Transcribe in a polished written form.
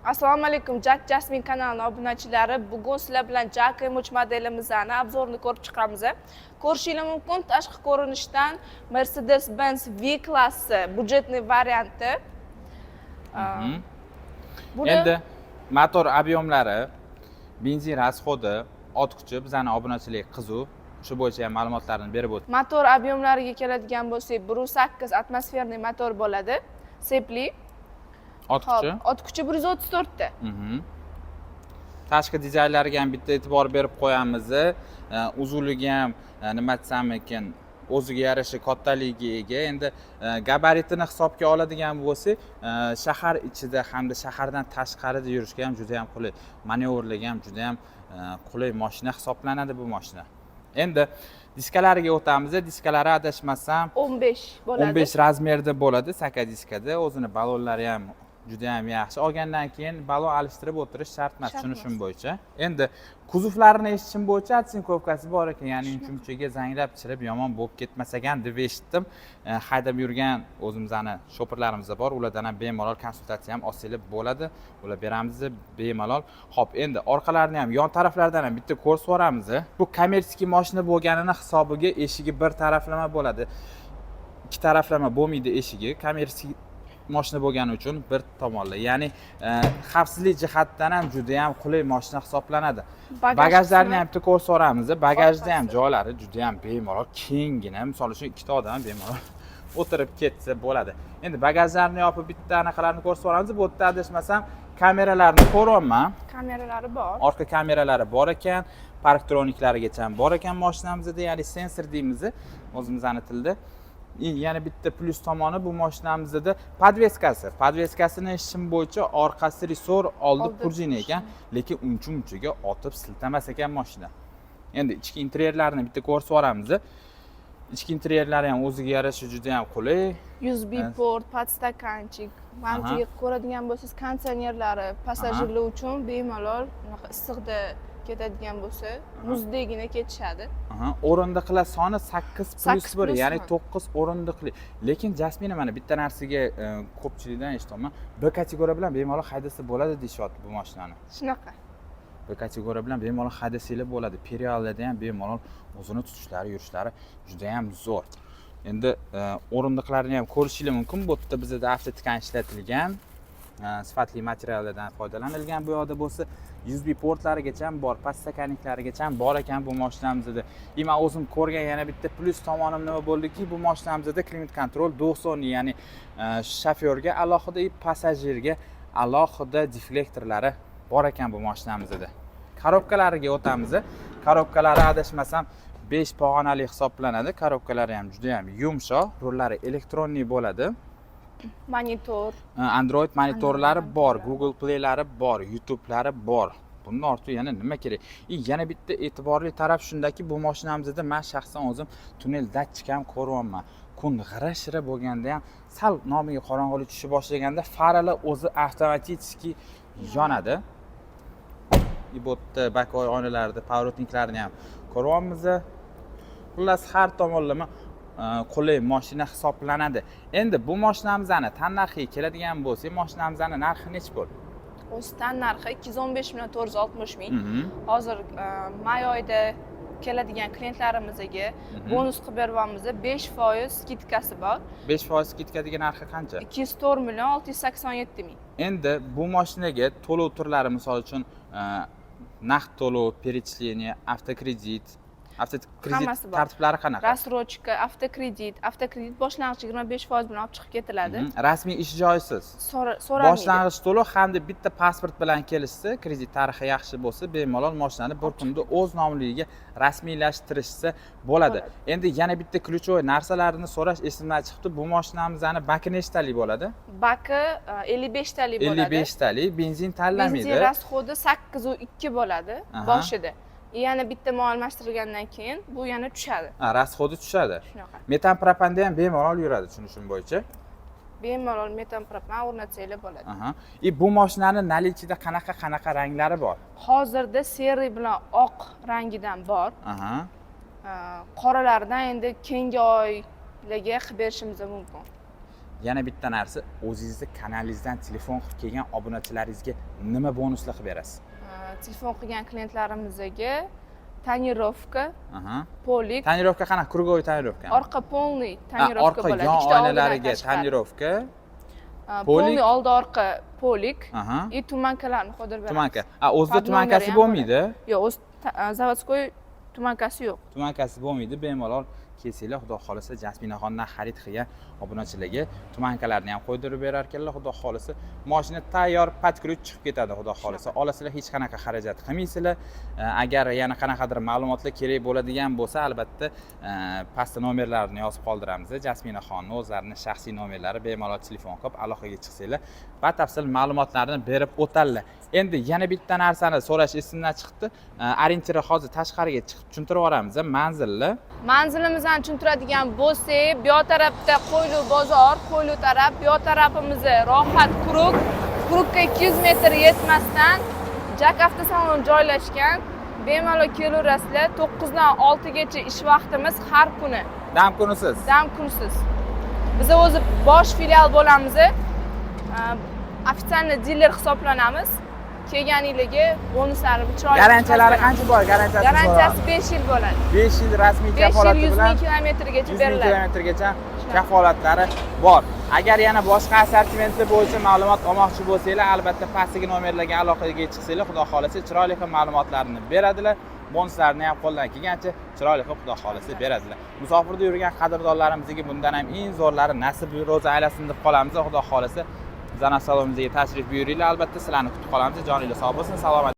Assalomu alaykum, Jack Jasmine kanalining obunachilari. Bugun sizlar bilan Jack M3 modelimizning obzorini ko'rib chiqamiz. Ko'rishingiz mumkin, tashqi ko'rinishdan Mercedes-Benz V-klassi budjetli varianti. Endi motor объемlari, benzin rasxodi, ot kuchi bizning obunachilik qizuv. Shu bo'yicha ham ma'lumotlarni berib o'tdi. Motor объемlariga keladigan bo'lsak, 1.8 atmosferniy motor bo'ladi. Sepli. Ot kuchi 134 ta. Tashqi dizaynlariga ham bitta e'tibor berib qo'yamiz. Uzunligi ham nima desam ekan, o'ziga yarasha kattaligiga ega. Endi gabaritini hisobga oladigan bo'lsak, shahar ichida hamda shahardan tashqarida yurishga ham juda ham qulay, manevrlarga ham juda ham qulay mashina hisoblanadi bu mashina. Endi diskalariga o'tamiz. Diskalari adashmasam 15 bo'ladi. 15 razmerda bo'ladi, saka diskada. O'zini balonlari ham juda ham yaxshi. Olgandan keyin balon alishtirib o'tirish shart emas, tushunishim bo'yicha. Endi kuzovlarini eshitishim bo'yicha atsinkovkasi bor ekan, ya'ni uchimchaga zanglab chirib yomon bo'lib ketmas ekan deb eshitdim. Haydab yurgan o'zimizning shoperlarimiz bor, ulardan ham bemalol konsultatsiya ham olsangiz bo'ladi. Ular beramiz bemalol. Xo'p, endi orqalarini ham, yon taraflardan ham bitta ko'rsatib yuboramiz. Bu kommersiya mashina bo'lganini hisobiga eshigi bir taraflama bo'ladi. Ikki taraflama bo'lmaydi eshigi. Kommersiya mashina bo'lgani uchun bir tomonli, ya'ni xavfsizlik jihatdan ham juda ham qulay mashina hisoblanadi. Bagajlarni ham bitta ko'rsatib yuboramiz. Bagajda ham joylari juda ham bemalol, kenggina. Misol uchun ikkita odam bemalol o'tirib ketsa bo'ladi. Endi bagajlarni yopib bitta anaqalarni ko'rsatib yuboramiz. Bu yerda adashmasam kameralarni ko'ryapman. Kameralari bor. Orqa kameralari bor ekan, parktroniklarigacha bor ekan mashinamizda, ya'ni sensor deymiz o'zimizning tilda. Yana bitta plus tomoni bu mashinamizda podveskasi. Podveskasini eshitishim bo'yicha orqasi resor, oldi prujina ekan, lekin uncha-munchaga otib siltamas ekan mashina. Endi ichki interyerlarini bitta ko'rsatib yuboramiz. Ichki interyerlari ham o'ziga yarasha juda ham qulay. USB port, podstakanchik. Mantiga ko'radigan bo'lsangiz, konditsionerlari passajirlar uchun bemalol issiqda ketadigan bo'lsa, muzdagina ketishadi. O'rindiqlar soni 8+1, ya'ni 9 o'rindiqli. Lekin Jasmina mana bitta narsaga ko'pchilikdan eshitaman. B kategoriya bilan bemalol haydasa bo'ladi deyapti bu mashinani. Shunaqa. B kategoriya bilan bemalol haydasanglar bo'ladi. Periallarda ham bemalol o'zini tutishlari, yurishlari juda ham zo'r. Endi o'rindiqlarni ham ko'rishingiz mumkin. Bu yerda bizda avtotikan ishlatilgan, sifatli materiallardan foydalanilgan. Bu yoqda bo'lsa USB portlarigacha bor, podstakanliklarigacha bor ekan bu mashinamizda. Men o'zim ko'rgan yana bitta plus tomonim nima bo'ldiki, bu mashinamizda klimat kontrol 90, ya'ni shofyorga alohida, passajirga alohida deflektorlari bor ekan bu mashinamizda. Korobkalariga o'tamiz. Korobkalari adashmasam 5 pog'onali hisoblanadi. Korobkalari ham juda ham yumshoq, rullari elektronniy bo'ladi. Monitor, Android monitorlari bor, Google Play'lari bor, YouTube'lari bor. Bundan ortiq yana nima kerak? Yana bitta e'tiborli taraf shundaki, bu mashinamizda men shaxsan o'zim tunnel datchik ham ko'ryapman. Kun g'ira-shira bo'lganda ham sal nomiga qorong'ulik tusha boshlaganda faralar o'zi avtomatik yonadi. Bu yerda bakoy oynalarida pavrotniklarni ham ko'ryapmiz. Xullas har tomonlama qulay mashina hisoblanadi. Endi bu mashinamizni tannarxiga keladigan bo'lsak, mashinamizning narxi necha bo'ldi? O'z tan narxi 215 ming 460 ming. Hozir may oyida keladigan klientlarimizga bonus qilib beryapmiz. 5% skidkasi bor. 5% skidkadagi narxi qancha? 204 million 687 ming. Endi bu mashinaga to'lov turlari, misol uchun naqd to'lov, перечисление, avtokredit, avtokredit tartiblari qanaqa? Рассрочка, avtokredit boshlang'ich 25% bilan olib chiqib ketiladi. Rasmiy ish joyisiz. So'ramaydi. Boshlang'ich to'lov hamda bitta pasport bilan kelishsa, kredit tarixi yaxshi bo'lsa, bemalol mashinani bir kunda o'z nomligiga rasmiylashtirishsa bo'ladi. Endi yana bitta ключевой narsalarni so'rash esimdan chiqdi. Bu mashinamizning baki nechtalik bo'ladi? Baki 55 talik bo'ladi. 55 talik, benzin tanlamaydi. Benzin rasxodi 8.2 bo'ladi boshida. Yana bitta muammolashtirilgandan keyin bu yana tushadi. Rasxodi tushadi. Shunaqa. Metan propanda ham bemalol yuradi, tushunishim bo'yicha. Bemalol metan propan o'rnatsanglar bo'ladi. Bu mashinaning nalichida qanaqa ranglari bor? Hozirda seri bilan oq rangidan bor. Qoralaridan endi keyingi oylarga qilib berishimiz mumkin. yana bitta narsa, o'zingizni kanalingizdan telefon qilib kelgan obunachilaringizga nima bonuslar qilib berasiz? Telefon qilgan klientlarimizga tonirovka, Aha. polik, Tonirovka qanaqa? Krugovoy tonirovka. orqa polniy tonirovka Orqa bo'ladi. yon Ikkita oynalariga oldidan tashqari. tonirovka, Polniy oldi orqa polik aha. tumankalarni qo'ydirib beramiz. Tumanka. O'zida Pod tumankasi nomeri ham bo'lmaydi. Yo'q, o'z zavodskoy tumankasi yo'q. Tumankasi bo'lmaydi, bemalol kelsanglar, xudo xolisa Jasminaxondan xarid qilgan obunachilarga tumankalarni ham qo'ydirib berar ekanlar, xudo xolisa. Mashina tayyor, patkruch chiqib ketadi, xudo xolisa. Olasizlar, hech qanaqa xarajat qilmaysizlar. Agar yana qanaqadir ma'lumotlar kerak bo'ladigan bo'lsa, albatta pastda nomerlarini yozib qoldiramiz. Jasminaxonning o'zlarining shaxsiy nomerlari, bemalol telefon qilib aloqaga chiqsanglar, batafsil ma'lumotlarni berib o'tadilar. Endi yana bitta narsani so'rash esimdan chiqdi. Orientirni hozir tashqariga chiqib tushuntirib yuboramiz, manzilni. Manzilimizni tushuntiradigan bo'lsak, bu yoq tarafda Qo'ylu bozor, Qo'ylu taraf, bu yoq tarafimiz Rohat Krug. Krugga 200 metr yetmasdan Jak avtosalon joylashgan. Bemalol kelaverasizlar. 9 dan 6 gacha ish vaqtimiz har kuni. Dam kunisiz. Dam kunsiz. Biz o'zi bosh filial bo'lamiz. Ofitsialniy diler hisoblanamiz. Kelganingizga bonuslarni chiroyli. Garantiyalari qancha bor? Garantiyasi 5 yil bo'ladi. 5 yil rasmiy 5 yil kafolati 100 bilan ming kilometrgacha 100 ming beriladi. kilometrgacha kafolatlari bor. Agar yana boshqa assortimentlar bo'yicha ma'lumot olmoqchi bo'lsanglar, albatta pastdagi nomerlarga aloqaga chiqsanglar, xudo xolisa chiroyli qilib ma'lumotlarni beradilar. Bonuslarni ham qo'ldan kelgancha chiroyli qilib xudo xolisa beradilar. Musofirda yurgan qadrdonlarimizga bundan ham eng zo'rlari nasib ro'za aylasin deb qolamiz, xudo xolisa. Bizning salonimizga tashrif buyuringlar, albatta sizlarni kutib qolamiz. Joningiz sog' bo'lsin, salomat